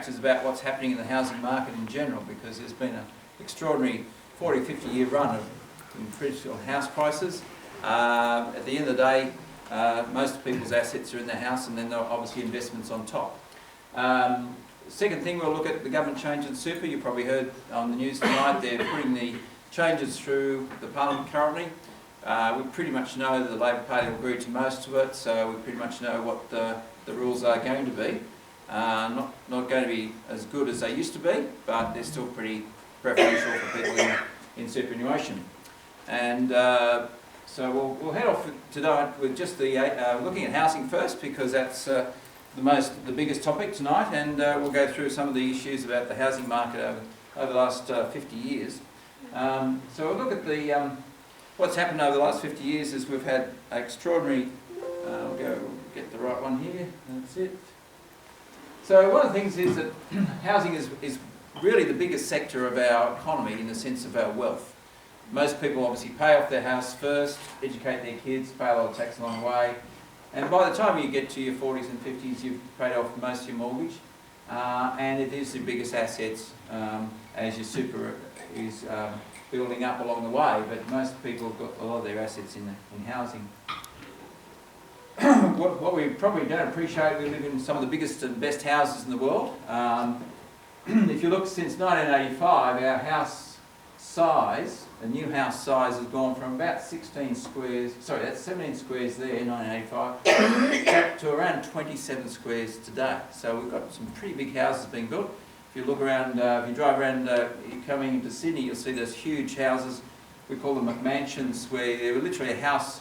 factors about what's happening in the housing market in general, because there's been an extraordinary 40, 50-year run of increase on house prices. At the end of the day, most people's assets are in the house, and then there are obviously investments on top. Second thing, we'll look at the government change in super. You probably heard on the news tonight they're putting the changes through the Parliament currently. We pretty much know that the Labor Party will agree to most of it, so we pretty much know what the rules are going to be. Not going to be as good as they used to be, but they're still pretty preferential for people in superannuation. And so we'll head off tonight with just the looking at housing first, because that's the biggest topic tonight, and we'll go through some of the issues about the housing market over the last 50 years. So we'll look at the what's happened over the last 50 years is we've had extraordinary, we'll get the right one here, that's it. So one of the things is that housing is really the biggest sector of our economy in the sense of our wealth. Most people obviously pay off their house first, educate their kids, pay a lot of tax along the way, and by the time you get to your 40s and 50s, you've paid off most of your mortgage, and it is the biggest assets as your super is building up along the way, but most people have got a lot of their assets in housing. What we probably don't appreciate, we live in some of the biggest and best houses in the world. If you look since 1985, our house size, the new house size has gone from about 16 squares, sorry, that's 17 squares there in 1985, to around 27 squares today. So we've got some pretty big houses being built. If you look around, if you drive around, you're coming into Sydney, you'll see those huge houses. We call them McMansions, where they're literally a house,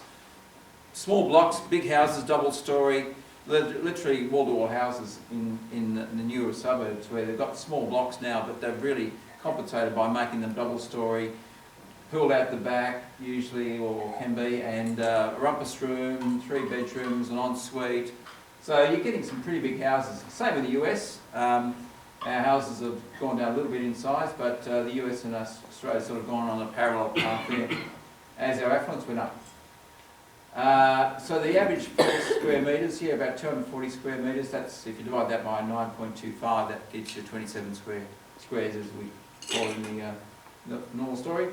small blocks, big houses, double-storey, literally wall-to-wall houses in the newer suburbs, where they've got small blocks now, but they've really compensated by making them double-storey, pool out the back usually, or can be, and a rumpus room, 3 bedrooms, an ensuite. So you're getting some pretty big houses. Same with the US. Our houses have gone down a little bit in size, but the US and Australia have sort of gone on a parallel path there as our affluence went up. So the average square metres here, about 240 square metres. That's, if you divide that by 9.25, that gets you 27 squares, as we call in the normal story.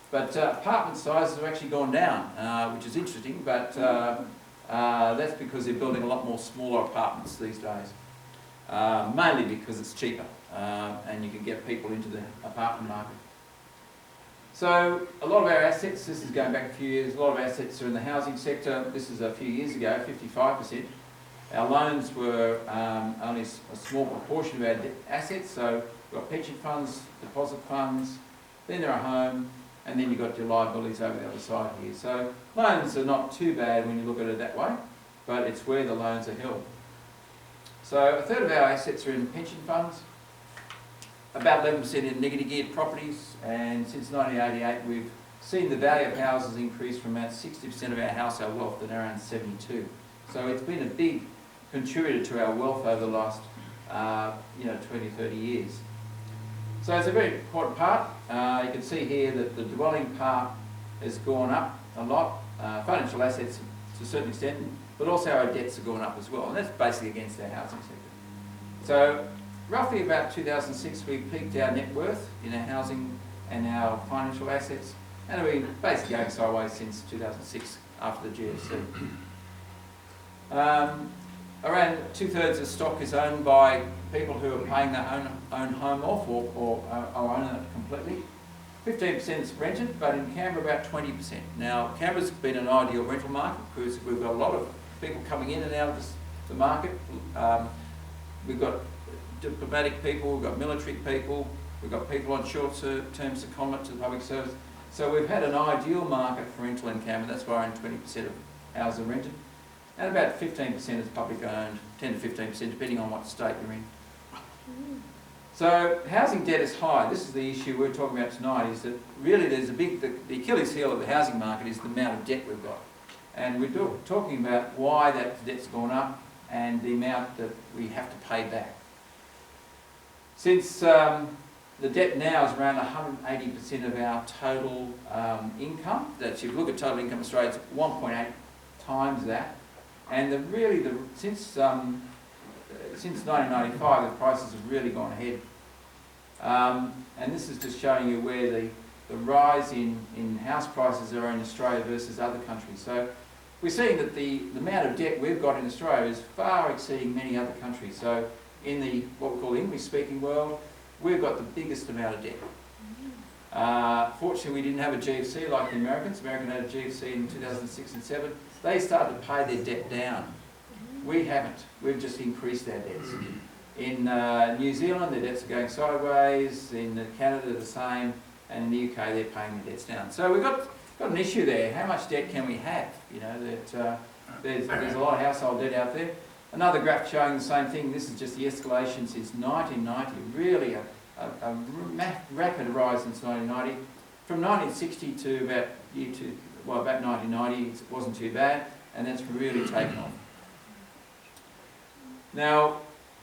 But apartment sizes have actually gone down, which is interesting, but that's because they're building a lot more smaller apartments these days. Mainly because it's cheaper and you can get people into the apartment market. So a lot of our assets, this is going back a few years, a lot of assets are in the housing sector. This is a few years ago, 55%. Our loans were only a small proportion of our assets, so we've got pension funds, deposit funds, then there are home, and then you've got your liabilities over the other side here. So loans are not too bad when you look at it that way, but it's where the loans are held. So a third of our assets are in pension funds, about 11% in negative geared properties, and since 1988 we've seen the value of houses increase from about 60% of our household wealth to around 72%. So it's been a big contributor to our wealth over the last 20, 30 years. So it's a very important part. You can see here that the dwelling part has gone up a lot, financial assets to a certain extent, but also our debts have gone up as well, and that's basically against our housing sector. So roughly about 2006 we peaked our net worth in our housing and our financial assets, and we've been basically going sideways since 2006 after the GFC. Around 2/3 of stock is owned by people who are paying their own home off or own it completely. 15% is rented, but in Canberra about 20%. Now Canberra's been an ideal rental market because we've got a lot of people coming in and out of the market. We've got diplomatic people, we've got military people, we've got people on short-term secondment to the public service. So we've had an ideal market for rental in Canberra. That's why around 20% of houses are rented. And about 15% is public owned, 10 to 15% depending on what state you're in. So housing debt is high. This is the issue we're talking about tonight, is that really there's the Achilles heel of the housing market is the amount of debt we've got. And we're talking about why that debt's gone up and the amount that we have to pay back. Since the debt now is around 180% of our total income, that's, if you look at total income in Australia, it's 1.8 times that. And since since 1995, the prices have really gone ahead. And this is just showing you where the rise in house prices are in Australia versus other countries. So we're seeing that the amount of debt we've got in Australia is far exceeding many other countries. So in the what we call English-speaking world, we've got the biggest amount of debt. Fortunately, we didn't have a GFC like the Americans. Americans had a GFC in 2006 and 7. They started to pay their debt down. We haven't. We've just increased our debts. In New Zealand, their debts are going sideways. In Canada, the same. And in the UK, they're paying their debts down. So we've got an issue there. How much debt can we have? You know, that there's a lot of household debt out there. Another graph showing the same thing. This is just the escalation since 1990. Really a rapid rise since 1990. From 1960 to about about 1990, it wasn't too bad, and that's really taken off. Now,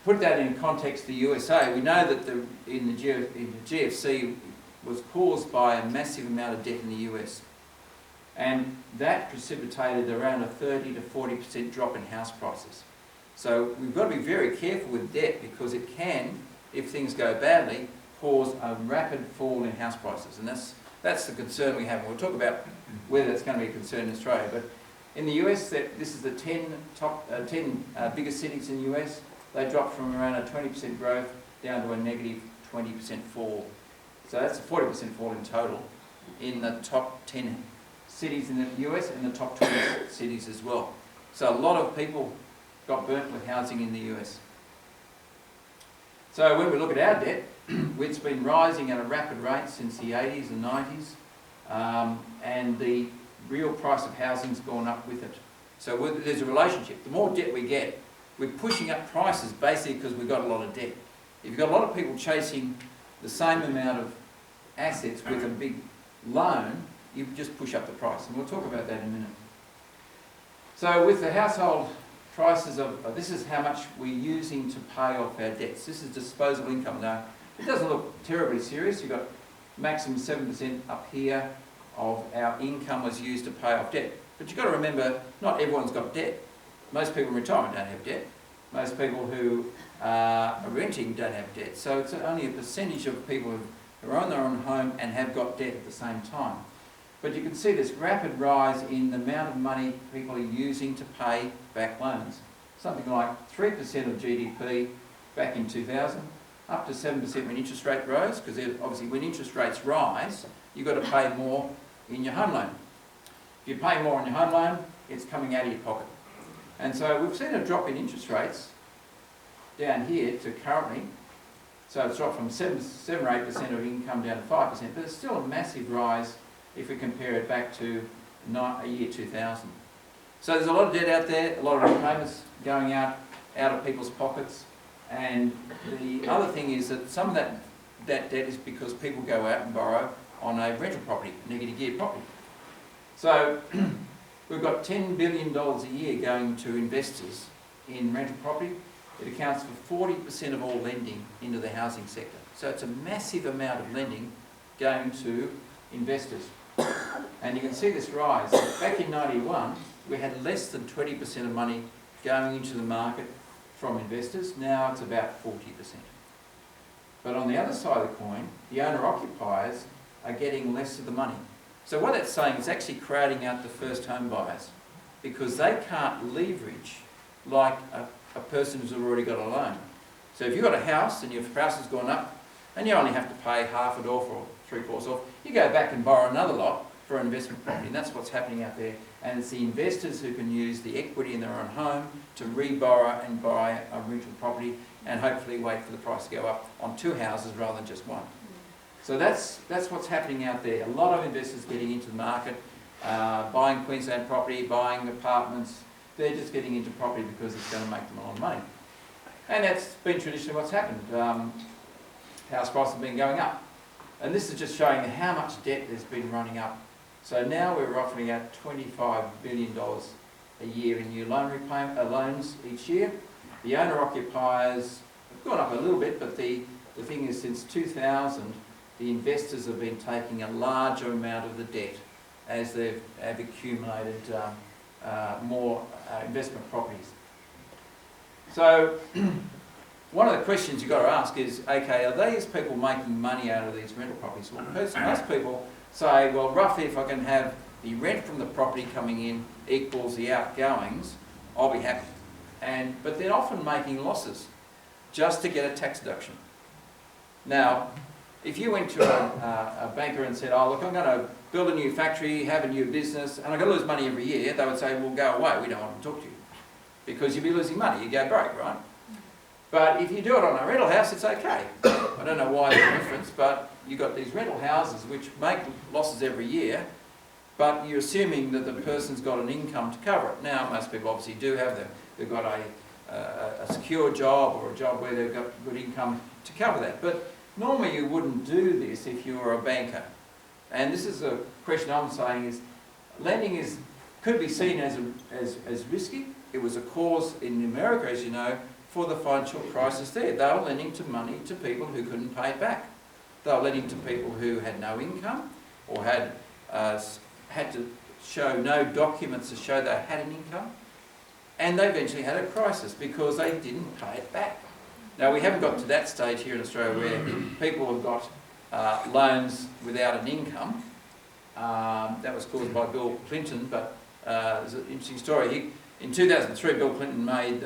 put that in context, the USA, we know that the GFC was caused by a massive amount of debt in the US. And that precipitated around a 30 to 40% drop in house prices. So we've got to be very careful with debt because it can, if things go badly, cause a rapid fall in house prices. And that's the concern we have. And we'll talk about whether it's going to be a concern in Australia. But in the US, this is the 10 biggest cities in the US. They dropped from around a 20% growth down to a negative 20% fall. So that's a 40% fall in total in the top 10 cities in the US and the top 20 cities as well. So a lot of people got burnt with housing in the US. So when we look at our debt, it's been rising at a rapid rate since the 80s and 90s, and the real price of housing's gone up with it. So there's a relationship. The more debt we get, we're pushing up prices basically because we've got a lot of debt. If you've got a lot of people chasing the same amount of assets with a big loan, you just push up the price. And we'll talk about that in a minute. So with the household prices this is how much we're using to pay off our debts. This is disposable income. Now, it doesn't look terribly serious. You've got maximum 7% up here of our income was used to pay off debt. But you've got to remember, not everyone's got debt. Most people in retirement don't have debt. Most people who are renting don't have debt. So it's only a percentage of people who own their own home and have got debt at the same time. But you can see this rapid rise in the amount of money people are using to pay back loans. Something like 3% of GDP back in 2000, up to 7% when interest rate rose, because obviously when interest rates rise, you've got to pay more in your home loan. If you pay more on your home loan, it's coming out of your pocket. And so we've seen a drop in interest rates down here to currently, so it's dropped from 7 or 8% of income down to 5%, but it's still a massive rise if we compare it back to a year 2000. So there's a lot of debt out there, a lot of repayments going out of people's pockets, and the other thing is that some of that debt is because people go out and borrow on a rental property, negative gear property. So we've got $10 billion a year going to investors in rental property. It accounts for 40% of all lending into the housing sector. So it's a massive amount of lending going to investors. And you can see this rise. Back in 91, we had less than 20% of money going into the market from investors. Now it's about 40%. But on the other side of the coin, the owner-occupiers are getting less of the money. So what that's saying is actually crowding out the first home buyers because they can't leverage like a person who's already got a loan. So if you've got a house and your house has gone up and you only have to pay half it off or 3/4 off, you go back and borrow another lot for an investment property, and that's what's happening out there. And it's the investors who can use the equity in their own home to re-borrow and buy a rental property and hopefully wait for the price to go up on 2 houses rather than just one. So that's what's happening out there. A lot of investors getting into the market, buying Queensland property, buying apartments. They're just getting into property because it's going to make them a lot of money. And that's been traditionally what's happened. House prices have been going up. And this is just showing how much debt there's been running up. So now we're roughly at $25 billion a year in new loans each year. The owner-occupiers have gone up a little bit, but the thing is since 2000, the investors have been taking a larger amount of the debt as they've accumulated more investment properties. So one of the questions you've got to ask is, okay, are these people making money out of these rental properties? Well, most people say, well, roughly if I can have the rent from the property coming in equals the outgoings, I'll be happy. But they're often making losses just to get a tax deduction. Now, if you went to a banker and said, oh look, I'm going to build a new factory, have a new business, and I'm going to lose money every year, they would say, well, go away, we don't want to talk to you. Because you'll be losing money, you go broke, right? But if you do it on a rental house, it's okay. I don't know why there's a difference, but you've got these rental houses which make losses every year, but you're assuming that the person's got an income to cover it. Now, most people obviously do have them. They've got a secure job or a job where they've got good income to cover that. But normally you wouldn't do this if you were a banker. And this is a question I'm saying is, lending could be seen as risky. It was a cause in America, as you know, for the financial crisis there. They were lending money to people who couldn't pay it back. They were lending to people who had no income or had to show no documents to show they had an income. And they eventually had a crisis because they didn't pay it back. Now, we haven't got to that stage here in Australia where people have got loans without an income. That was caused by Bill Clinton, but there's an interesting story. In 2003, Bill Clinton made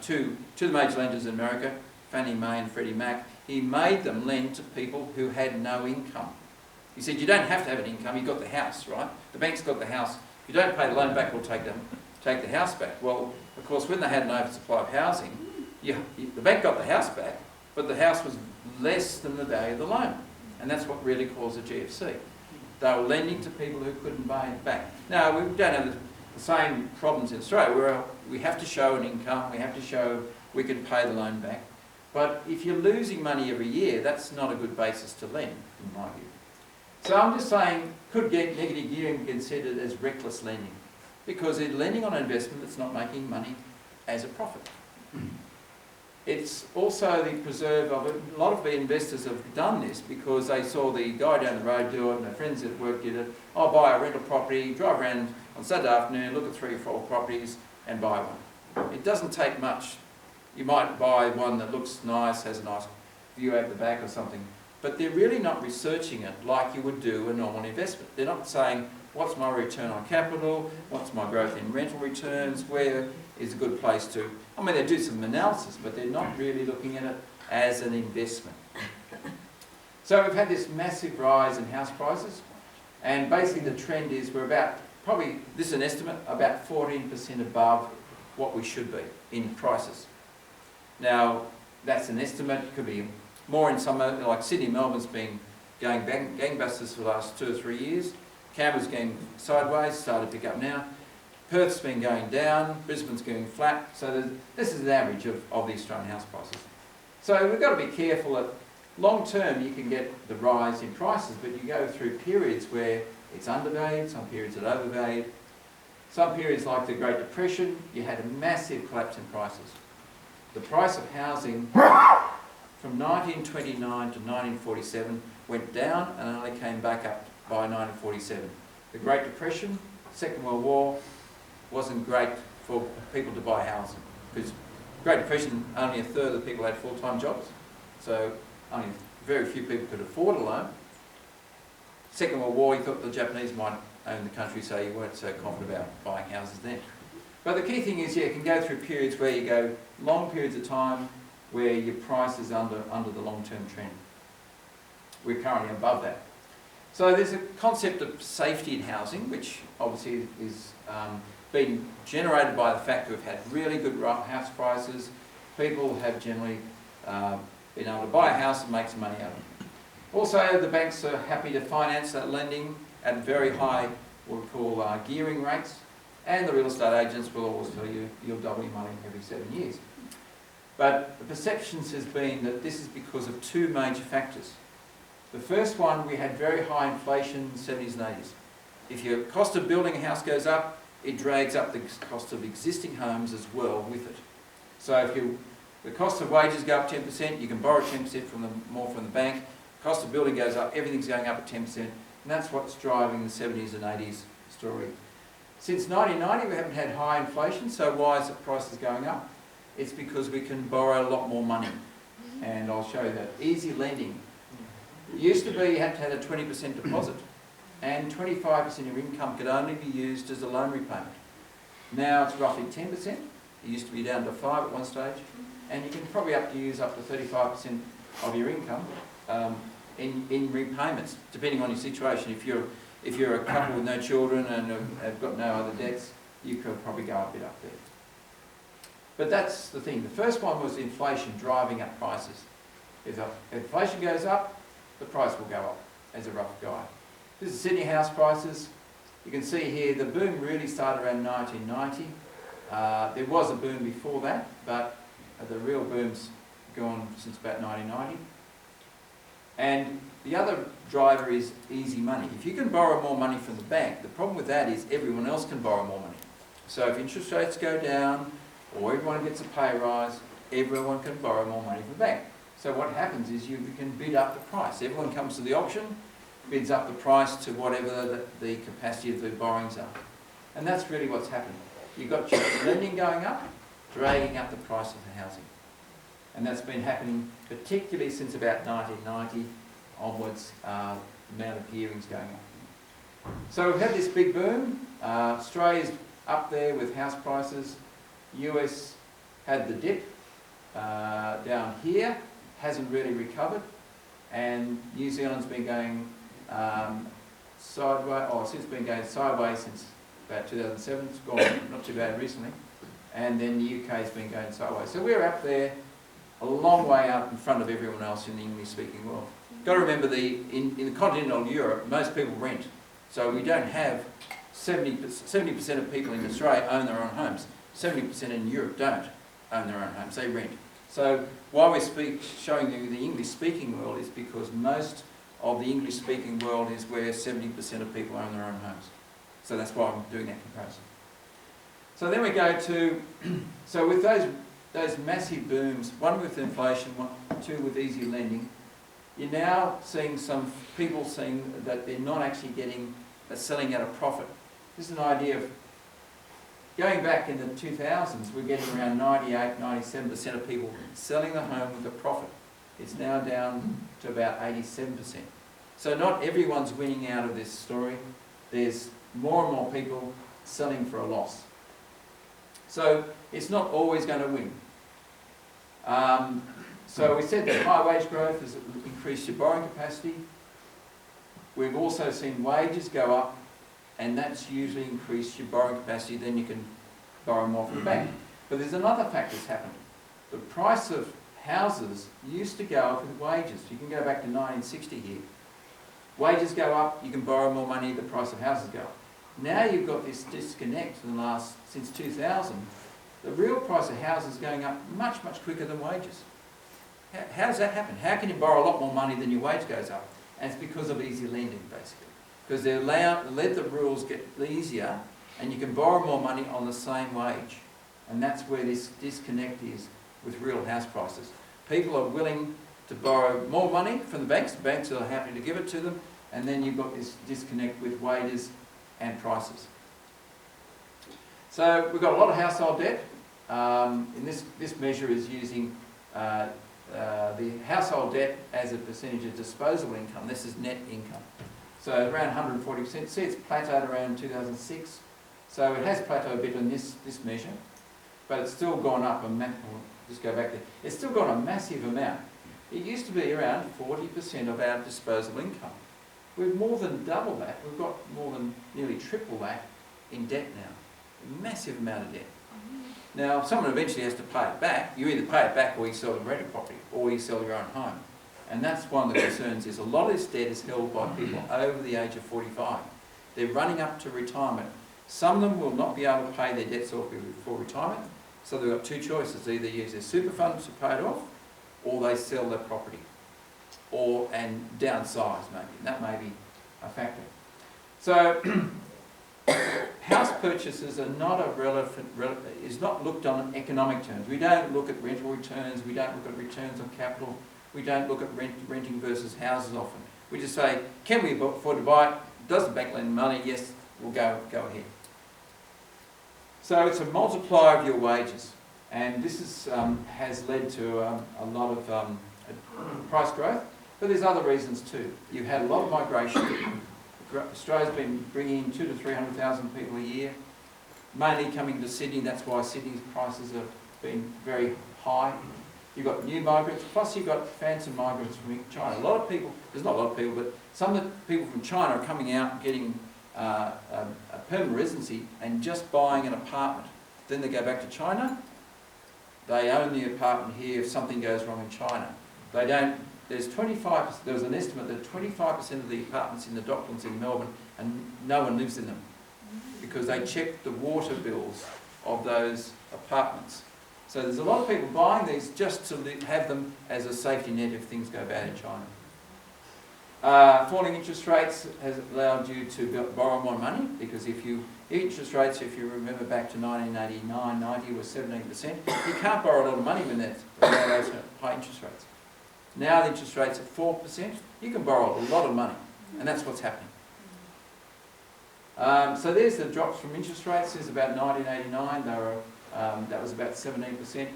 two of the major lenders in America, Fannie Mae and Freddie Mac, he made them lend to people who had no income. He said, you don't have to have an income, you've got the house, right? The bank's got the house. If you don't pay the loan back, we'll take the house back. Well, of course, when they had an oversupply of housing, the bank got the house back, but the house was less than the value of the loan. And that's what really caused the GFC. They were lending to people who couldn't pay it back. Now, we don't have the same problems in Australia where we have to show an income, we have to show we can pay the loan back. But if you're losing money every year, that's not a good basis to lend, in my view. So I'm just saying, could negative gearing be considered as reckless lending? Because it's lending on an investment that's not making money as a profit. It's also the preserve of it. A lot of the investors have done this because they saw the guy down the road do it and their friends at work did it. I'll buy a rental property, drive around on Saturday afternoon, look at 3 or 4 properties and buy one. It doesn't take much. You might buy one that looks nice, has a nice view out the back or something, but they're really not researching it like you would do a normal investment. They're not saying, what's my return on capital, what's my growth in rental returns, where is a good place to... I mean, they do some analysis, but they're not really looking at it as an investment. So we've had this massive rise in house prices, and basically the trend is we're about, probably, this is an estimate, about 14% above what we should be in prices. Now, that's an estimate, it could be more in some, like Sydney, Melbourne's been going gangbusters for the last 2 or 3 years. Canberra's going sideways, started to pick up now. Perth's been going down, Brisbane's going flat, so this is an average of the Australian house prices. So we've got to be careful that long term you can get the rise in prices, but you go through periods where it's undervalued, some periods it's overvalued. Some periods like the Great Depression, you had a massive collapse in prices. The price of housing from 1929 to 1947 went down and only came back up by 1947. The Great Depression, Second World War, wasn't great for people to buy housing because Great Depression, only a third of the people had full-time jobs, so only very few people could afford a loan. Second World War, you thought the Japanese might own the country, so you weren't so confident about buying houses then. But the key thing is, yeah, you can go through periods where you go long periods of time where your price is under the long-term trend. We're currently above that. So there's a concept of safety in housing, which obviously is been generated by the fact that we've had really good house prices. People have generally been able to buy a house and make some money out of it. Also, the banks are happy to finance that lending at very high, what we call gearing rates. And the real estate agents will always tell you, you'll double your money every 7 years. But the perceptions has been that this is because of 2 major factors. The first one, we had very high inflation in the 70s and 80s. If your cost of building a house goes up, it drags up the cost of existing homes as well with it. So if the cost of wages go up 10%, you can borrow 10% more from the bank. Cost of building goes up, everything's going up at 10%. And that's what's driving the 70s and 80s story. Since 1990, we haven't had high inflation, so why is the prices going up? It's because we can borrow a lot more money. and I'll show you that. Easy lending. It used to be you had to have a 20% deposit, and 25% of your income could only be used as a loan repayment. Now it's roughly 10%. It used to be down to 5 at one stage, and you can probably use up to 35% of your income in repayments, depending on your situation. If you're a couple with no children and have got no other debts, you could probably go a bit up there. But that's the thing. The first one was inflation driving up prices. If inflation goes up, the price will go up, as a rough guide. This is Sydney house prices. You can see here the boom really started around 1990. There was a boom before that, but the real boom's gone since about 1990. And the other driver is easy money. If you can borrow more money from the bank, the problem with that is everyone else can borrow more money. So if interest rates go down, or everyone gets a pay rise, everyone can borrow more money from the bank. So what happens is you can bid up the price. Everyone comes to the auction, bids up the price to whatever the capacity of the borrowings are. And that's really what's happened. You've got your lending going up, dragging up the price of the housing. And that's been happening particularly since about 1990 onwards, the amount of gearing's going up. So we've had this big boom. Australia's up there with house prices. US had the dip down here, hasn't really recovered, and New Zealand's been going sideways, since about 2007. It's gone not too bad recently, and then the UK's been going sideways. So we're up there, a long way up in front of everyone else in the English-speaking world. Got to remember, in the continental Europe, most people rent, so we don't have 70% of people in Australia own their own homes. 70% in Europe don't own their own homes, they rent. So why we're showing you the English-speaking world is because most of the English-speaking world is where 70% of people own their own homes. So that's why I'm doing that comparison. So then we go to, so with those massive booms, one with inflation, two with easy lending, you're now seeing some people saying that they're not actually selling at a profit. This is an idea of going back in the 2000s, we're getting around 97% of people selling the home with a profit. It's now down to about 87%. So not everyone's winning out of this story. There's more and more people selling for a loss. So it's not always going to win. So we said that high wage growth has increased your borrowing capacity. We've also seen wages go up, and that's usually increased your borrowing capacity, then you can borrow more from the bank. But there's another fact that's happened. The price of houses used to go up with wages. You can go back to 1960 here. Wages go up, you can borrow more money, the price of houses go up. Now you've got this disconnect since 2000. The real price of houses is going up much, much quicker than wages. How does that happen? How can you borrow a lot more money than your wage goes up? And it's because of easy lending, basically. Because they let the rules get easier, and you can borrow more money on the same wage. And that's where this disconnect is with real house prices. People are willing to borrow more money from the banks are happy to give it to them, and then you've got this disconnect with wages and prices. So we've got a lot of household debt. And this measure is using the household debt as a percentage of disposable income. This is net income. So around 140%. See, it's plateaued around 2006. So it has plateaued a bit on this measure, but it's still gone up just go back there. It's still gone a massive amount. It used to be around 40% of our disposable income. We've more than double that. We've got more than nearly triple that in debt now. A massive amount of debt. Now, someone eventually has to pay it back. You either pay it back or you sell the rental property, or you sell your own home. And that's one of the concerns, is a lot of this debt is held by people over the age of 45. They're running up to retirement. Some of them will not be able to pay their debts off before retirement, so they've got two choices: either use their super funds to pay it off, or they sell their property, and downsize maybe. That may be a factor. So house purchases are not is not looked on in economic terms. We don't look at rental returns, we don't look at returns on capital, we don't look at renting versus houses often. We just say, can we afford to buy it? Does the bank lend money? Yes, we'll go ahead. So it's a multiplier of your wages, and this has led to a lot of price growth, but there's other reasons too. You've had a lot of migration. Australia's been bringing in 200,000 to 300,000 people a year, mainly coming to Sydney. That's why Sydney's prices have been very high. You've got new migrants, plus you've got phantom migrants from China. A lot of people, there's not a lot of people, but some of the people from China are coming out getting a permanent residency and just buying an apartment. Then they go back to China. They own the apartment here if something goes wrong in China. They don't. There's 25%. There was an estimate that 25% of the apartments in the Docklands in Melbourne, and no one lives in them because they check the water bills of those apartments. So there's a lot of people buying these just to have them as a safety net if things go bad in China. Falling interest rates has allowed you to borrow more money because interest rates, if you remember back to 1989, 90 was 17%. You can't borrow a lot of money when those high interest rates. Now the interest rate's at 4%. You can borrow a lot of money, and that's what's happening. So there's the drops from interest rates. Since about 1989, that was about 17%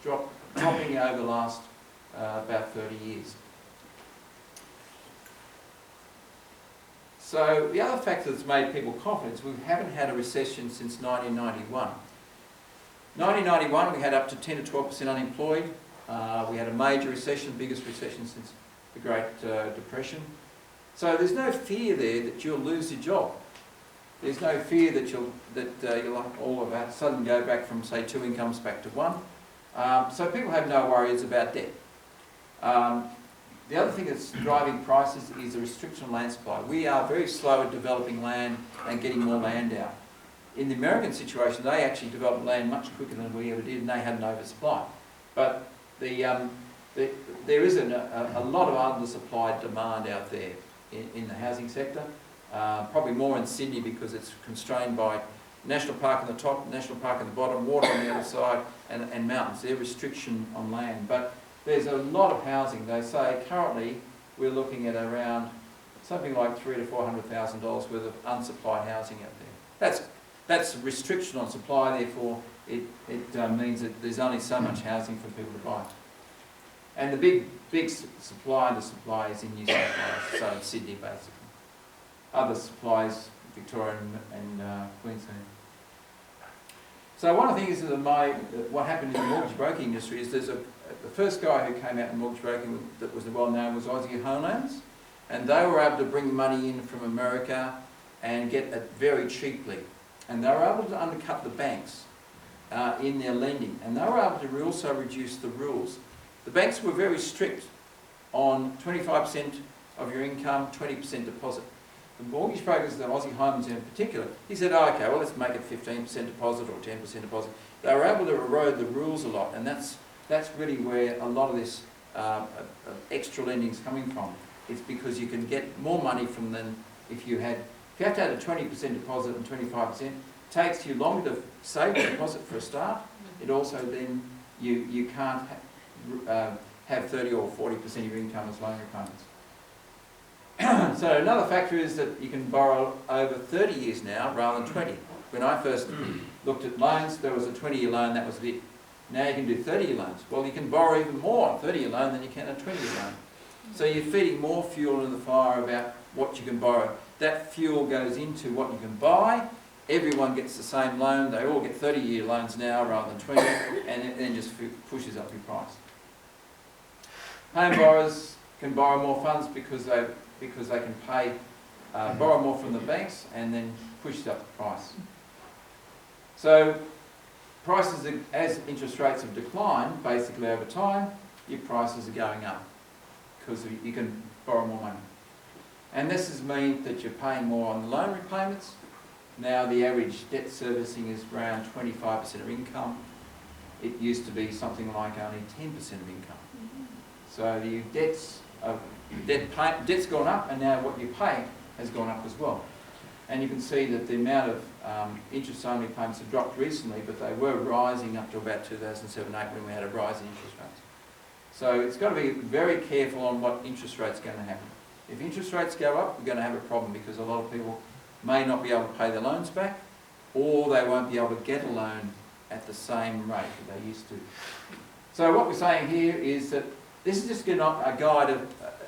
dropping over the last about 30 years. So the other factor that's made people confident is we haven't had a recession since 1991. 1991 we had up to 10 to 12% unemployed. We had a major recession, biggest recession since the Great Depression. So there's no fear there that you'll lose your job. There's no fear that you'll all of a sudden go back from, say, 2 incomes back to 1. So people have no worries about debt. The other thing that's driving prices is the restriction on land supply. We are very slow at developing land and getting more land out. In the American situation, they actually developed land much quicker than we ever did, and they had an oversupply. But there is a lot of undersupplied demand out there in the housing sector. Probably more in Sydney because it's constrained by National Park on the top, National Park on the bottom, water on the other side, and mountains. They're restriction on land. But there's a lot of housing. They say currently we're looking at around something like $300,000 to $400,000 worth of unsupplied housing out there. That's restriction on supply. Therefore, it means that there's only so much housing for people to buy. And the big supply is in New South Wales, so in Sydney basically. Other supplies, Victoria and Queensland. So one of the things what happened in the mortgage broking industry is the first guy who came out in mortgage broking that was well known was Aussie Home Loans, and they were able to bring money in from America and get it very cheaply, and they were able to undercut the banks in their lending, and they were able to also reduce the rules. The banks were very strict on 25% of your income, 20% deposit. The mortgage brokers, the Aussie Homes in particular, he said, oh, okay, well, let's make it 15% deposit or 10% deposit. They were able to erode the rules a lot, and that's really where a lot of this extra lending is coming from. It's because you can get more money from them if you have to have a 20% deposit and 25%. It takes you longer to save the deposit for a start. It also then, you can't have 30 or 40% of your income as loan repayments. So another factor is that you can borrow over 30 years now rather than 20. When I first looked at loans, there was a 20-year loan, that was it. Now you can do 30-year loans. Well, you can borrow even more on a 30-year loan than you can a 20-year loan. So you're feeding more fuel in the fire about what you can borrow. That fuel goes into what you can buy. Everyone gets the same loan. They all get 30-year loans now rather than 20, and it then just pushes up your price. Home borrowers can borrow more funds because they can borrow more from the banks and then push up the price. So prices, as interest rates have declined, basically over time, your prices are going up because you can borrow more money. And this has meant that you're paying more on the loan repayments. Now the average debt servicing is around 25% of income. It used to be something like only 10% of income. So your debt's gone up, and now what you pay has gone up as well. And you can see that the amount of interest-only payments have dropped recently, but they were rising up to about 2007-8 when we had a rise in interest rates. So it's got to be very careful on what interest rates are going to happen. If interest rates go up, we're going to have a problem because a lot of people may not be able to pay their loans back, or they won't be able to get a loan at the same rate that they used to. So what we're saying here is that this is just a guide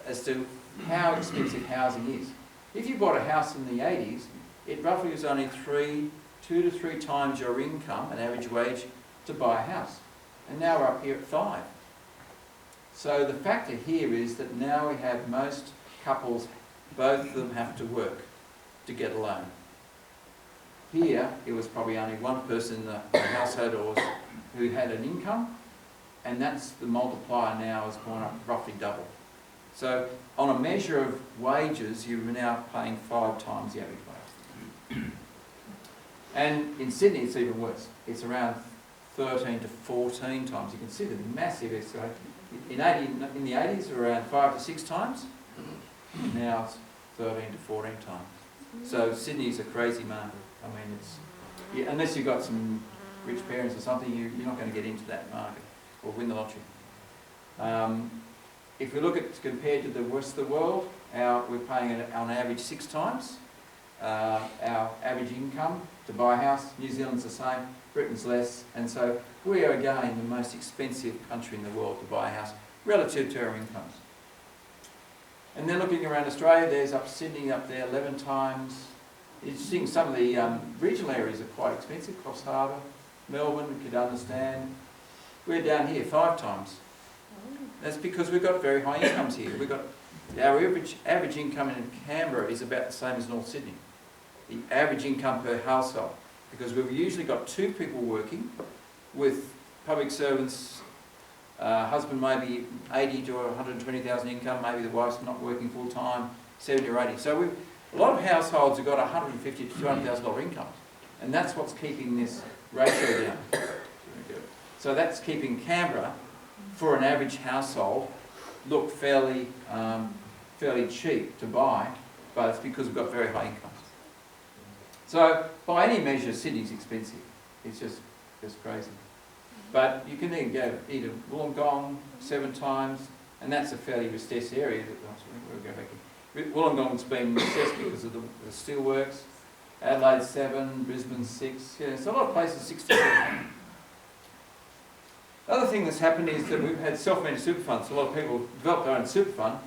as to how expensive housing is. If you bought a house in the 80s, it roughly was only 2 to 3 times your income, an average wage, to buy a house. And now we're up here at 5. So the factor here is that now we have most couples, both of them have to work to get a loan. Here, it was probably only one person in the household who had an income, and that's the multiplier now has gone up roughly double. So on a measure of wages, you're now paying 5 times the average wage. And in Sydney, it's even worse. It's around 13 to 14 times. You can see the massive escalation. In the 80s, around 5 to 6 times. Now it's 13 to 14 times. So Sydney's a crazy market. I mean, it's unless you've got some rich parents or something, you're not going to get into that market or win the lottery. If we look at compared to the rest of the world, we're paying it on average 6 times. Our average income to buy a house, New Zealand's the same, Britain's less, and so we are again the most expensive country in the world to buy a house relative to our incomes. And then looking around Australia, there's Sydney up there 11 times. You're seeing some of the regional areas are quite expensive, Coffs Harbour, Melbourne, you could understand. We're down here 5 times. That's because we've got very high incomes here. We've got our average income in Canberra is about the same as North Sydney. The average income per household, because we've usually got 2 people working with public servants, husband maybe 80 to 120,000 income, maybe the wife's not working full time, 70 or 80. So a lot of households have got 150 to $200,000 incomes, and that's what's keeping this ratio down. So that's keeping Canberra, for an average household, look fairly cheap to buy, but it's because we've got very high incomes. So by any measure, Sydney's expensive. It's just crazy. But you can then go either Wollongong 7 times, and that's a fairly recessed area. We'll go back here. Wollongong's been recessed because of the steelworks. Adelaide 7, Brisbane 6. Yeah, so a lot of places 6 to 7. The other thing that's happened is that we've had self-managed super funds. A lot of people developed their own super fund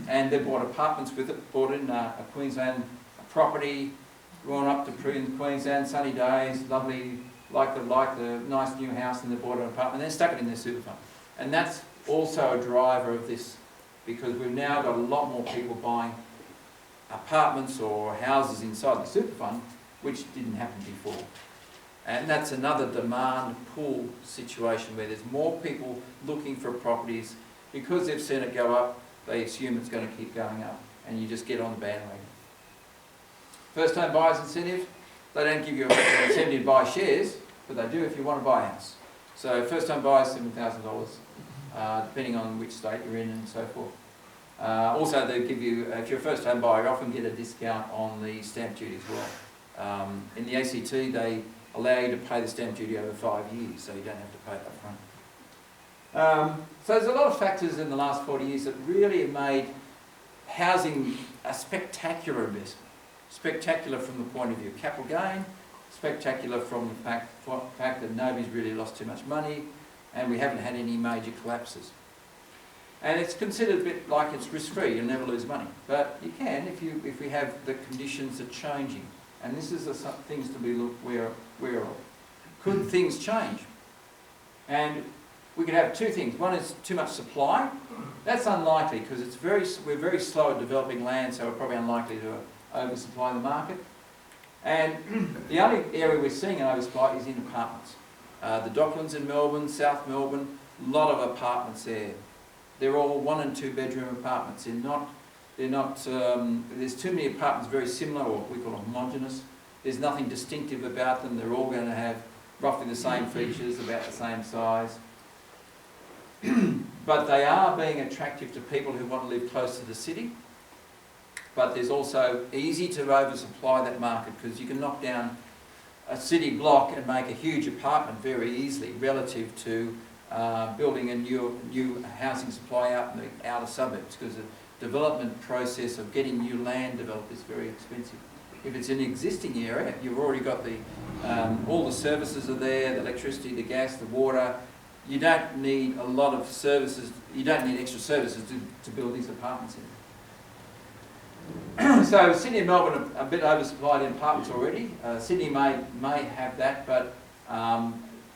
and they bought apartments with it, bought in a Queensland property, gone up to Queensland, sunny days, lovely, like the nice new house, and they bought an apartment and then stuck it in their super fund. And that's also a driver of this, because we've now got a lot more people buying apartments or houses inside the super fund, which didn't happen before. And that's another demand pull situation where there's more people looking for properties. Because they've seen it go up, they assume it's going to keep going up, and you just get on the bandwagon. First home buyers incentive, they don't give you an incentive to buy shares, but they do if you want to buy a house. So first home buyers, $7,000, depending on which state you're in and so forth. Also they give you, if you're a first home buyer, you often get a discount on the stamp duty as well. In the ACT, they allow you to pay the stamp duty over 5 years, so you don't have to pay it up front. So there's a lot of factors in the last 40 years that really have made housing a spectacular investment. Spectacular from the point of view of capital gain, spectacular from the fact that nobody's really lost too much money, and we haven't had any major collapses. And it's considered a bit like it's risk-free, you'll never lose money. But you can if we have the conditions are changing. And this is some things to be aware of. Could things change? And we could have 2 things. One is too much supply. That's unlikely because we're very slow at developing land, so we're probably unlikely to oversupply the market. And the only area we're seeing an oversupply is in apartments. The Docklands in Melbourne, South Melbourne, a lot of apartments there. They're all 1 and 2 bedroom apartments. There's too many apartments very similar, or we call them homogenous. There's nothing distinctive about them. They're all going to have roughly the same features, about the same size. But they are being attractive to people who want to live close to the city. But there's also easy to oversupply that market, because you can knock down a city block and make a huge apartment very easily relative to building a new housing supply out in the outer suburbs, because the development process of getting new land developed is very expensive. If it's in an existing area, you've already got all the services are there, the electricity, the gas, the water, you don't need a lot of services, you don't need extra services to build these apartments in. So Sydney and Melbourne are a bit oversupplied in apartments already. Sydney may have that, but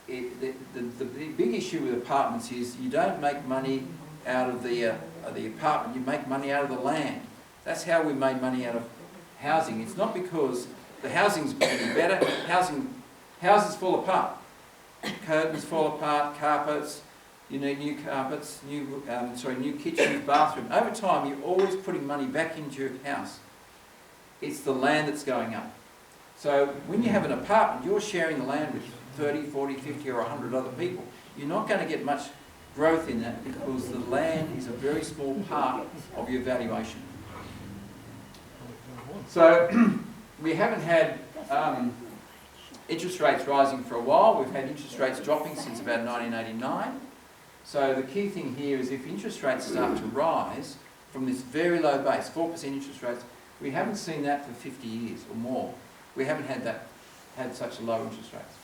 the big issue with apartments is you don't make money out of the apartment, you make money out of the land. That's how we made money out of housing. It's not because the housing's getting better. Houses fall apart. Curtains fall apart, carpets, you need new carpets, new kitchens, bathroom. Over time, you're always putting money back into your house. It's the land that's going up. So when you have an apartment, you're sharing the land with 30, 40, 50 or 100 other people. You're not going to get much growth in that because the land is a very small part of your valuation. So we haven't had interest rates rising for a while. We've had interest rates dropping since about 1989. So the key thing here is if interest rates start to rise from this very low base, 4% interest rates, we haven't seen that for 50 years or more. We haven't had such low interest rates.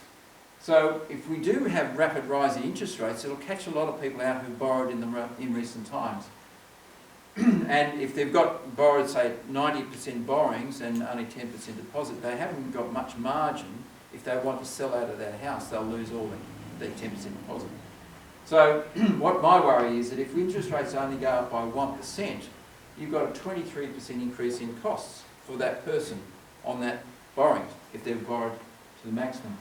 So if we do have rapid rise in interest rates, it'll catch a lot of people out who borrowed in recent times. And if they've borrowed, say, 90% borrowings and only 10% deposit, they haven't got much margin. If they want to sell out of their house, they'll lose all their 10% deposit. So what my worry is that if interest rates only go up by 1%, you've got a 23% increase in costs for that person on that borrowing, if they've borrowed to the maximum.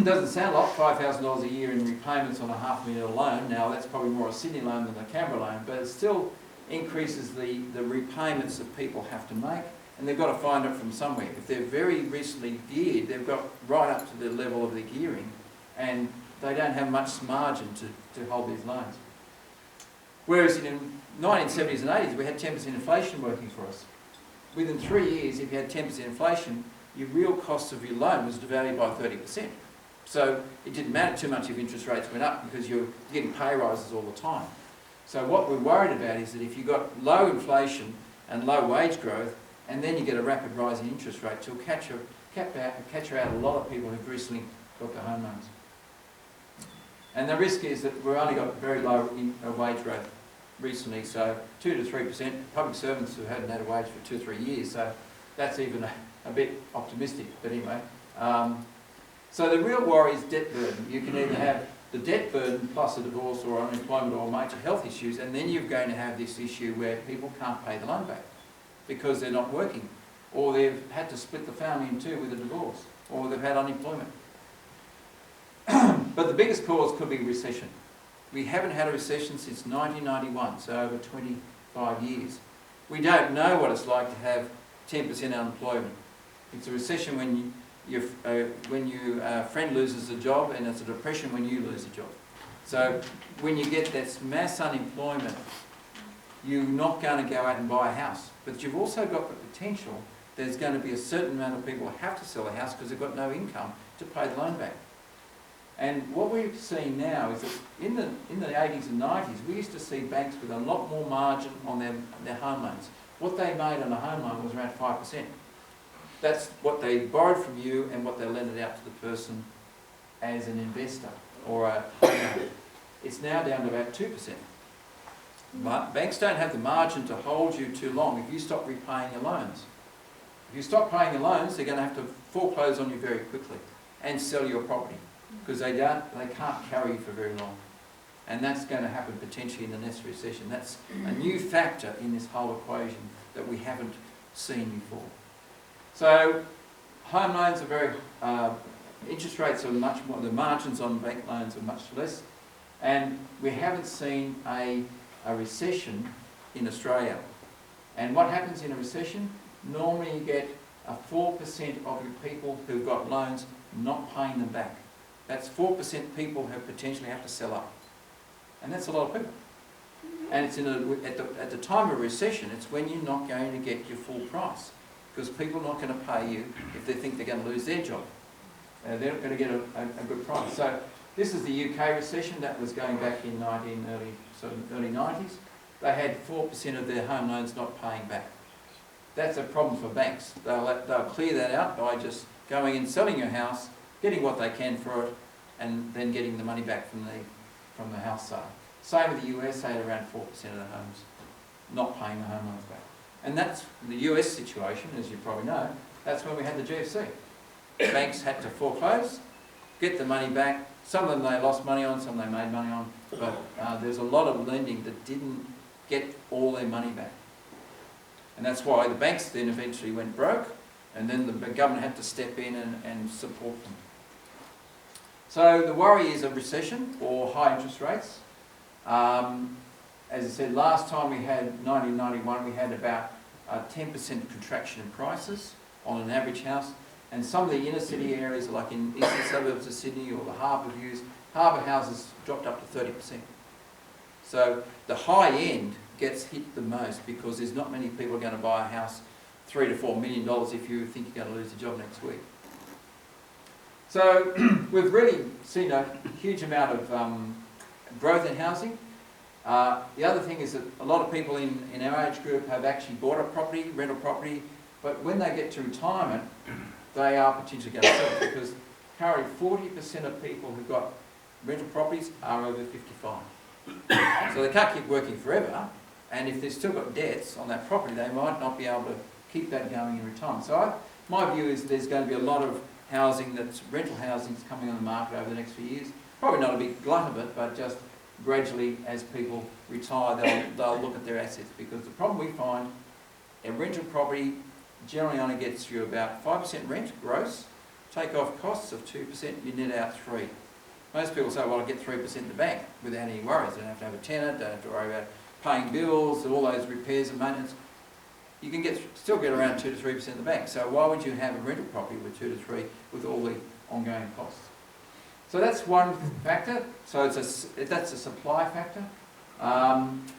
Doesn't sound like $5,000 a year in repayments on a $500,000 loan. Now that's probably more a Sydney loan than a Canberra loan, but it still increases the repayments that people have to make, and they've got to find it from somewhere. If they're very recently geared, they've got right up to the level of their gearing, and they don't have much margin to hold these loans. Whereas in the 1970s and 80s, we had 10% inflation working for us. Within 3 years, if you had 10% inflation, your real cost of your loan was devalued by 30%. So it didn't matter too much if interest rates went up because you're getting pay rises all the time. So what we're worried about is that if you've got low inflation and low wage growth, and then you get a rapid rise in interest rates, you'll catch out a lot of people who've recently got their home loans. And the risk is that we've only got very low wage growth recently, so 2 to 3%. Public servants who hadn't had a wage for 2 or 3 years, so that's even a bit optimistic, but anyway. So the real worry is debt burden. You can either have the debt burden plus a divorce or unemployment or major health issues, and then you're going to have this issue where people can't pay the loan back because they're not working, or they've had to split the family in two with a divorce, or they've had unemployment. But the biggest cause could be recession. We haven't had a recession since 1991, so over 25 years. We don't know what it's like to have 10% unemployment. It's a recession when your friend loses a job, and it's a depression when you lose a job. So when you get this mass unemployment, you're not going to go out and buy a house. But you've also got the potential there's going to be a certain amount of people who have to sell a house because they've got no income to pay the loan back. And what we're seeing now is that in the 80s and 90s, we used to see banks with a lot more margin on their home loans. What they made on a home loan was around 5%. That's what they borrowed from you and what they lended out to the person as an investor or a homeowner. It's now down to about 2%. But banks don't have the margin to hold you too long if you stop repaying your loans. If you stop paying your loans, they're going to have to foreclose on you very quickly and sell your property because they can't carry you for very long. And that's going to happen potentially in the next recession. That's a new factor in this whole equation that we haven't seen before. So home loans are very, interest rates are much more, the margins on bank loans are much less, and we haven't seen a recession in Australia. And what happens in a recession? Normally you get a 4% of your people who've got loans not paying them back. That's 4% people who potentially have to sell up. And that's a lot of people. And it's at the time of recession, it's when you're not going to get your full price. Because people are not going to pay you if they think they're going to lose their job. They're not going to get a good price. So this is the UK recession. That was going back in early 90s. They had 4% of their home loans not paying back. That's a problem for banks. They'll clear that out by just going and selling your house, getting what they can for it, and then getting the money back from the house sale. Same with the US, they had around 4% of the homes not paying the homeowners back. And that's the US situation, as you probably know, that's when we had the GFC. Banks had to foreclose, get the money back. Some of them they lost money on, some they made money on, but there's a lot of lending that didn't get all their money back. And that's why the banks then eventually went broke, and then the government had to step in and support them. So the worry is a recession or high interest rates. As I said, last time we had, 1991, we had about 10% contraction in prices on an average house. And some of the inner city areas, like in eastern suburbs of Sydney or the harbour views, harbour houses dropped up to 30%. So the high end gets hit the most because there's not many people going to buy a house $3 to $4 million if you think you're going to lose your job next week. So we've really seen a huge amount of growth in housing. The other thing is that a lot of people in our age group have actually bought a property, rental property, but when they get to retirement, they are potentially going to sell it because currently 40% of people who've got rental properties are over 55. So they can't keep working forever, and if they've still got debts on that property, they might not be able to keep that going in retirement. So my view is there's going to be a lot of housing, that's rental housing, that's coming on the market over the next few years. Probably not a big glut of it, but just gradually as people retire, they'll look at their assets, because the problem we find, a rental property generally only gets you about 5% rent gross, take off costs of 2%, you net out 3%. Most people say, well, I get 3% in the bank without any worries. They don't have to have a tenant, don't have to worry about paying bills, all those repairs and maintenance. You can still get around 2 to 3% in the bank. So why would you have a rental property with 2 to 3 with all the ongoing costs? So that's one factor. So that's a supply factor.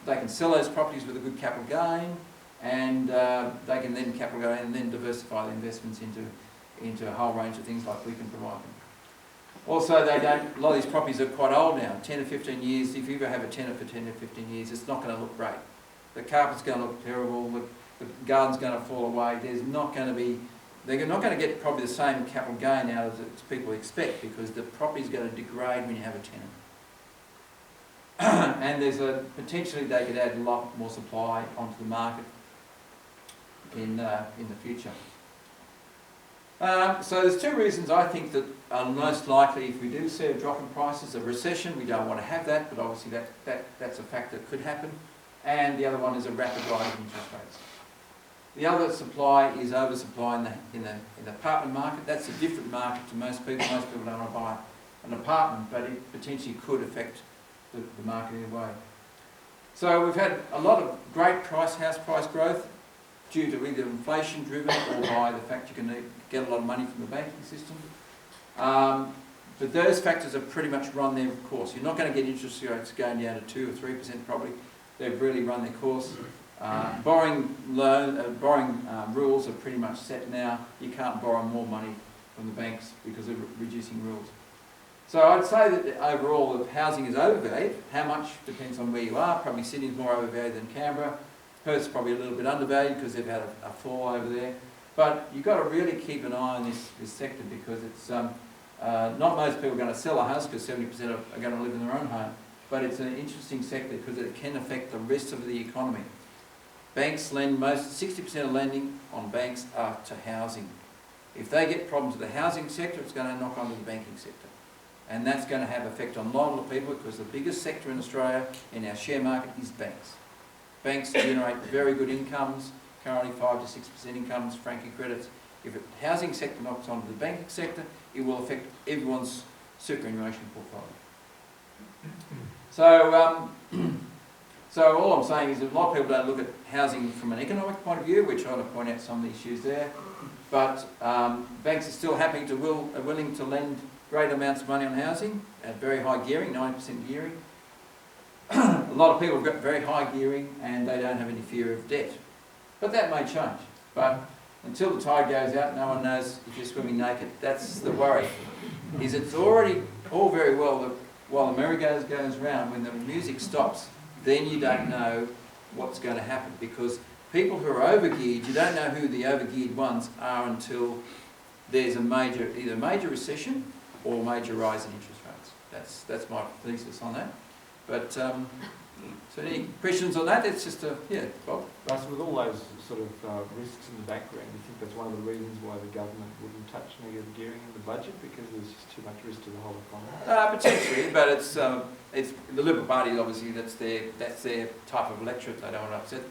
They can sell those properties with a good capital gain, and they can then capital gain and then diversify the investments into a whole range of things like we can provide them. Also, a lot of these properties are quite old now, 10 to 15 years. If you ever have a tenant for 10 to 15 years, it's not going to look great. The carpet's going to look terrible, the garden's going to fall away. They're not going to get probably the same capital gain out as people expect, because the property's going to degrade when you have a tenant. And potentially they could add a lot more supply onto the market in the future. So there's two reasons I think that are most likely if we do see a drop in prices. A recession, we don't want to have that, but obviously that's a factor that could happen. And the other one is a rapid rise in interest rates. The other supply is oversupply in the apartment market. That's a different market to most people. Most people don't want to buy an apartment, but it potentially could affect the market in a way. So we've had a lot of great house price growth due to either inflation driven or by the fact you can get a lot of money from the banking system. But those factors have pretty much run their course. You're not going to get interest rates going down to 2 or 3% probably. They've really run their course. Borrowing rules are pretty much set now. You can't borrow more money from the banks because of reducing rules. So I'd say that overall the housing is overvalued. How much depends on where you are. Probably Sydney's more overvalued than Canberra. Perth's probably a little bit undervalued because they've had a fall over there. But you've got to really keep an eye on this sector, because it's not most people are going to sell a house because 70% are going to live in their own home. But it's an interesting sector because it can affect the rest of the economy. Banks lend 60% of lending on banks are to housing. If they get problems with the housing sector, it's going to knock onto the banking sector. And that's going to have effect on a lot of people, because the biggest sector in Australia in our share market is banks. Banks generate very good incomes, currently 5 to 6% incomes, franking credits. If the housing sector knocks onto the banking sector, it will affect everyone's superannuation portfolio. So all I'm saying is that a lot of people don't look at housing from an economic point of view. We're trying to point out some of the issues there. But banks are still willing to lend great amounts of money on housing at very high gearing, 90% gearing. A lot of people have got very high gearing and they don't have any fear of debt. But that may change. But until the tide goes out, no one knows if you're swimming naked. That's the worry. It's already all very well that while the merry-go goes round, when the music stops, then you don't know what's going to happen, because people who are overgeared, you don't know who the overgeared ones are until there's either a major recession or a major rise in interest rates. That's my thesis on that. But so any questions on that? It's just Bob. Russ, with all those sort of risks in the background, do you think that's one of the reasons why the government wouldn't touch negative gearing in the budget, because there's just too much risk to the whole economy? Potentially, but it's the Liberal Party. Obviously, that's their type of electorate. They don't want to upset.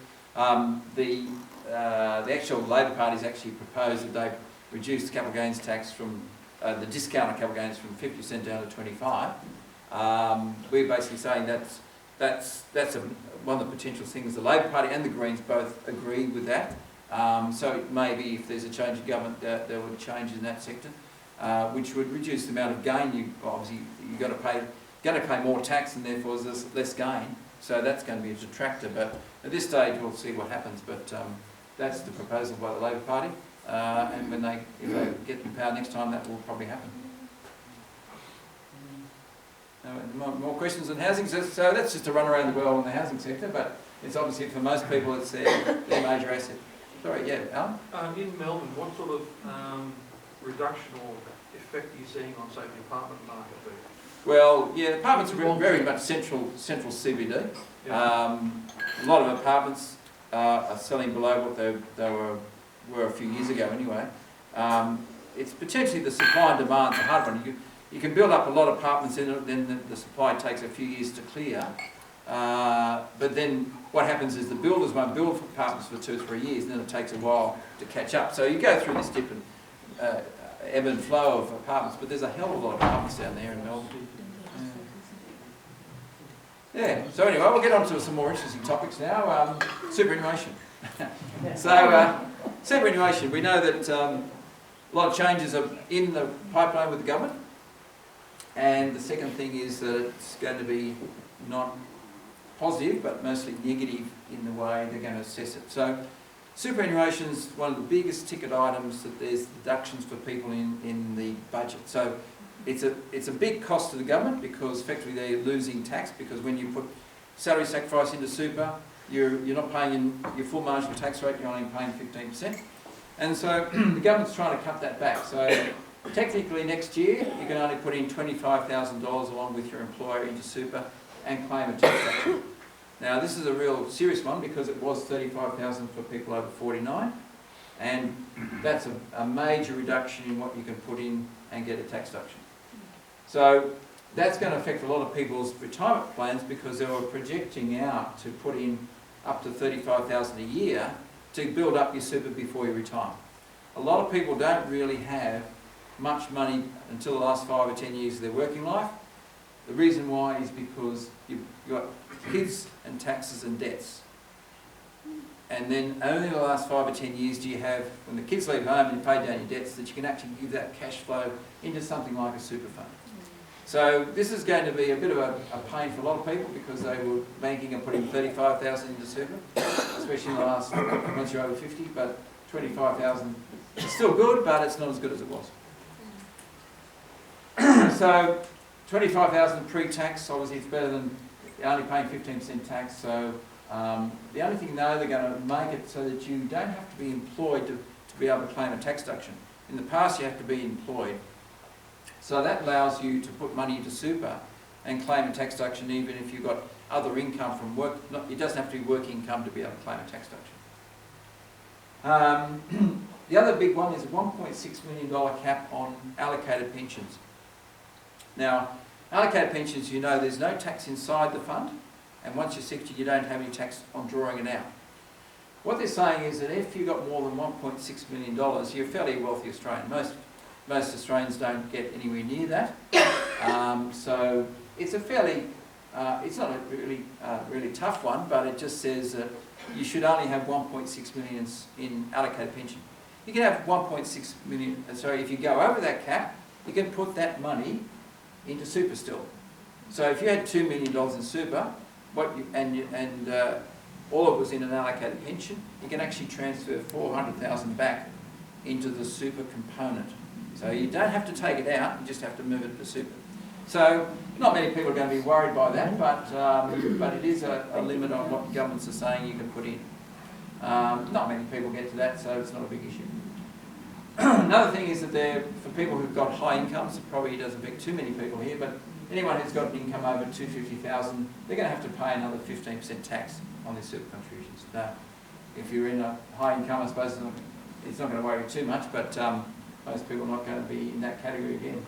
The actual Labor Party's actually proposed that they reduce the capital gains tax from the discount on capital gains from 50% down to 25%. We're basically saying that's one of the potential things. The Labor Party and the Greens both agree with that. So maybe if there's a change of government, there would change in that sector, which would reduce the amount of gain. You're going to pay more tax, and therefore there's less gain. So that's going to be a detractor. But at this stage, we'll see what happens. But that's the proposal by the Labor Party, and if they get in power next time, that will probably happen. More questions on housing? So that's just a run around the world in the housing sector, but it's obviously for most people it's their major asset. Sorry, yeah, Alan? In Melbourne, what sort of reduction or effect are you seeing on, say, the apartment market there? Well, yeah, apartments are very much central CBD. Yeah. A lot of apartments are selling below what they were a few years ago anyway. It's potentially the supply and demand's a hard one. You can build up a lot of apartments in it, then the supply takes a few years to clear. But then what happens is the builders won't build apartments for 2 or 3 years, and then it takes a while to catch up. So you go through this dip and ebb and flow of apartments, but there's a hell of a lot of apartments down there in Melbourne. Yeah, so anyway, we'll get on to some more interesting topics now. Superannuation. So, superannuation, we know that a lot of changes are in the pipeline with the government. And the second thing is that it's going to be not positive, but mostly negative in the way they're going to assess it. So superannuation is one of the biggest ticket items that there's deductions for people in the budget. So it's a big cost to the government, because effectively they're losing tax, because when you put salary sacrifice into super, you're not paying your full marginal tax rate, you're only paying 15%. And so the government's trying to cut that back. So technically next year you can only put in $25,000 along with your employer into super and claim a tax deduction. Now this is a real serious one, because it was $35,000 for people over 49, and that's a major reduction in what you can put in and get a tax deduction. So that's going to affect a lot of people's retirement plans, because they were projecting out to put in up to $35,000 a year to build up your super before you retire. A lot of people don't really have much money until the last 5 or 10 years of their working life. The reason why is because you've got kids and taxes and debts. And then only in the last 5 or 10 years do you have, when the kids leave home and you pay down your debts, that you can actually give that cash flow into something like a super fund. So this is going to be a bit of a pain for a lot of people, because they were banking and putting $35,000 into super, especially in the last, once you're over 50, but $25,000 is still good, but it's not as good as it was. So $25,000 pre-tax, obviously it's better than only paying 15% tax. So the only thing though, they're going to make it so that you don't have to be employed to be able to claim a tax deduction. In the past you have to be employed. So that allows you to put money into super and claim a tax deduction even if you've got other income from work. It doesn't have to be work income to be able to claim a tax deduction. The other big one is a $1.6 million cap on allocated pensions. Now, allocated pensions, you know, there's no tax inside the fund, and once you're 60 you don't have any tax on drawing it out. What they're saying is that if you've got more than $1.6 million, you're a fairly wealthy Australian. Most Australians don't get anywhere near that. So it's a fairly, it's not a really tough one, but it just says that you should only have 1.6 million in allocated pension. You can have 1.6 million, sorry, if you go over that cap, you can put that money into super still. So if you had $2 million in super, all of it was in an allocated pension, you can actually transfer 400,000 back into the super component. So you don't have to take it out, you just have to move it to super. So not many people are going to be worried by that, but it is a limit on what governments are saying you can put in. Not many people get to that, so it's not a big issue. Another thing is that for people who've got high incomes, it probably doesn't affect too many people here, but anyone who's got an income over 250,000, they're going to have to pay another 15% tax on their super contributions. Now, if you're in a high income, I suppose it's not going to worry you too much, but most people are not going to be in that category again.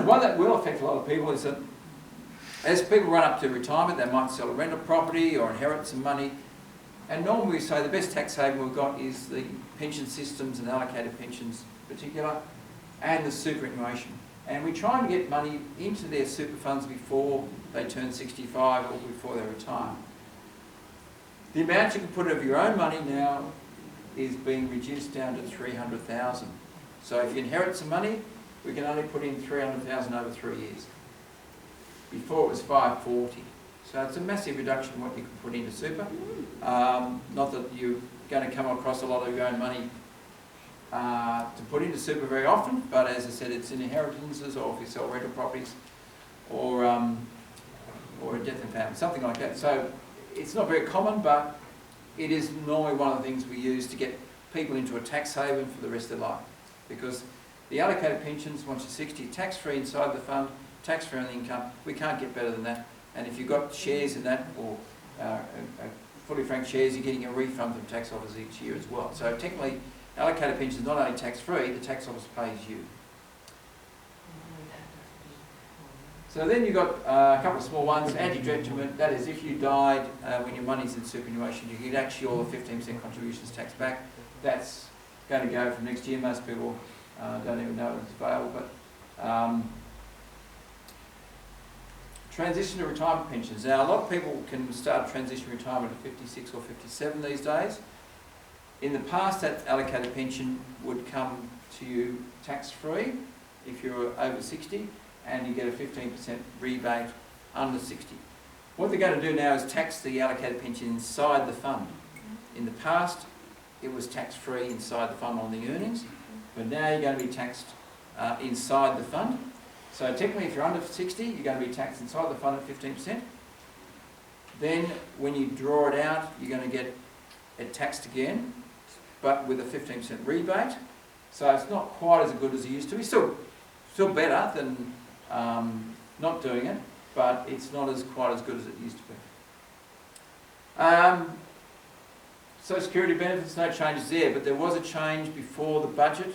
One that will affect a lot of people is that as people run up to retirement, they might sell a rental property or inherit some money. And normally we say the best tax haven we've got is the pension systems and allocated pensions in particular, and the superannuation. And we try and get money into their super funds before they turn 65 or before they retire. The amount you can put of your own money now is being reduced down to 300,000. So if you inherit some money, we can only put in 300,000 over 3 years. Before it was 540. So it's a massive reduction in what you can put into super. Not that you're going to come across a lot of your own money to put into super very often, but as I said, it's in inheritances, or if you sell rental properties, or a death in family, something like that. So it's not very common, but it is normally one of the things we use to get people into a tax haven for the rest of their life. Because the allocated pensions, once you're 60, tax-free inside the fund, tax-free on the income, we can't get better than that. And if you've got shares in that, or fully franked shares, you're getting a refund from tax office each year as well. So technically, allocated pension is not only tax-free, the tax office pays you. So then you've got a couple of small ones. Anti-detriment, that is if you died when your money's in superannuation, you get actually all the 15% contributions tax back. That's going to go from next year. Most people don't even know it's available. But transition to retirement pensions. Now, a lot of people can start transition retirement at 56 or 57 these days. In the past, that allocated pension would come to you tax-free if you're over 60, and you get a 15% rebate under 60. What they're going to do now is tax the allocated pension inside the fund. In the past, it was tax-free inside the fund on the earnings, but now you're going to be taxed inside the fund. So technically, if you're under 60, you're going to be taxed inside the fund at 15%. Then, when you draw it out, you're going to get it taxed again, but with a 15% rebate. So it's not quite as good as it used to be. Still better than not doing it, but it's not quite as good as it used to be. Social Security benefits, no changes there, but there was a change before the budget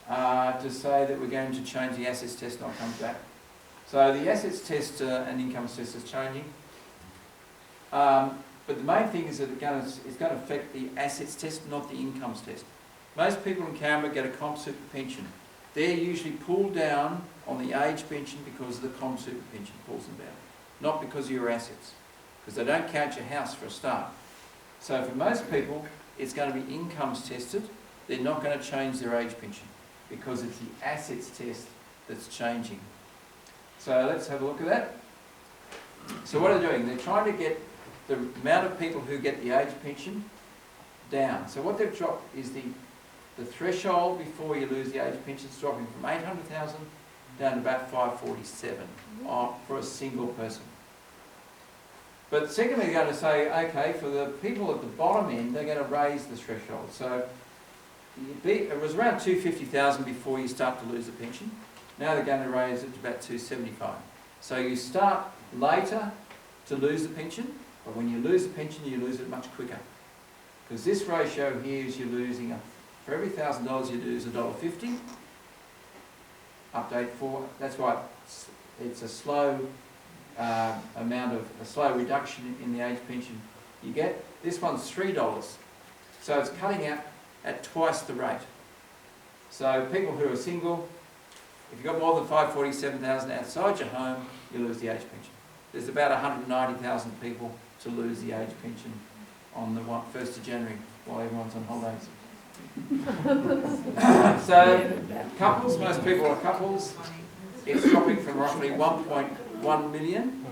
to say that we're going to change the assets test, and I'll come back. So the assets test and income test is changing. But the main thing is that it's going to affect the assets test, not the incomes test. Most people in Canberra get a comp super pension. They're usually pulled down on the age pension because the comp super pension pulls them down, not because of your assets, because they don't count your house for a start. So for most people, it's going to be incomes tested. They're not going to change their age pension because it's the assets test that's changing. So let's have a look at that. So what are they doing? They're trying to get the amount of people who get the age pension down. So what they've dropped is the threshold before you lose the age pension is dropping from 800,000 down to about 547 for a single person. But secondly, they're going to say, okay, for the people at the bottom end, they're going to raise the threshold. So it was around 250,000 before you start to lose the pension. Now they're going to raise it to about 275. So you start later to lose the pension, but when you lose the pension, you lose it much quicker. Because this ratio here is you're losing, for every $1,000 you lose $1.50. Update 4, that's why it's a slow a slow reduction in the age pension you get. This one's $3. So it's cutting out at twice the rate. So people who are single, if you've got more than 547,000 outside your home, you lose the age pension. There's about 190,000 people to lose the age pension on the 1st of January while everyone's on holidays. So couples, most people are couples. It's dropping from roughly 1.1 million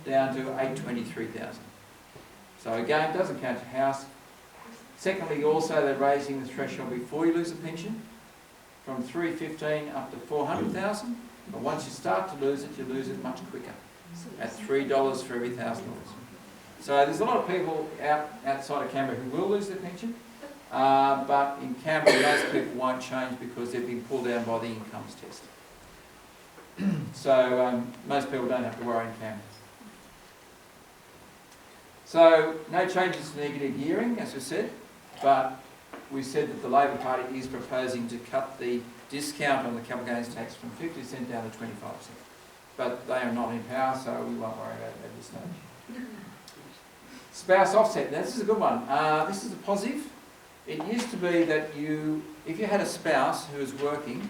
down to 823,000. So again, it doesn't count your house. Secondly, also they're raising the threshold before you lose a pension from 315 up to 400,000. But once you start to lose it much quicker at $3 for every $1,000. So there's a lot of people outside of Canberra who will lose their pension, but in Canberra most people won't change because they've been pulled down by the incomes test. So most people don't have to worry in families. So no changes to negative gearing, as we said, but we said that the Labor Party is proposing to cut the discount on the capital gains tax from 50% down to 25%. But they are not in power, so we won't worry about it at this stage. Spouse offset, now this is a good one. This is a positive. It used to be that if you had a spouse who was working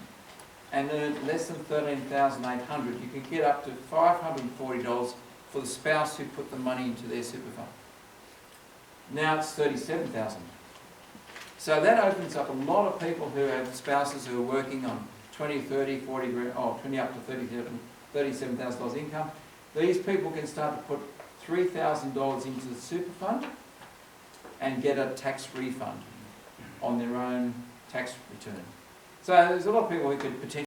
and earned less than $13,800, you could get up to $540 for the spouse who put the money into their super fund. Now it's $37,000. So that opens up a lot of people who have spouses who are working on 20, 30, 40 grand, 20 up to $37,000 income. These people can start to put $3,000 into the super fund and get a tax refund on their own tax return. So there's a lot of people who could potentially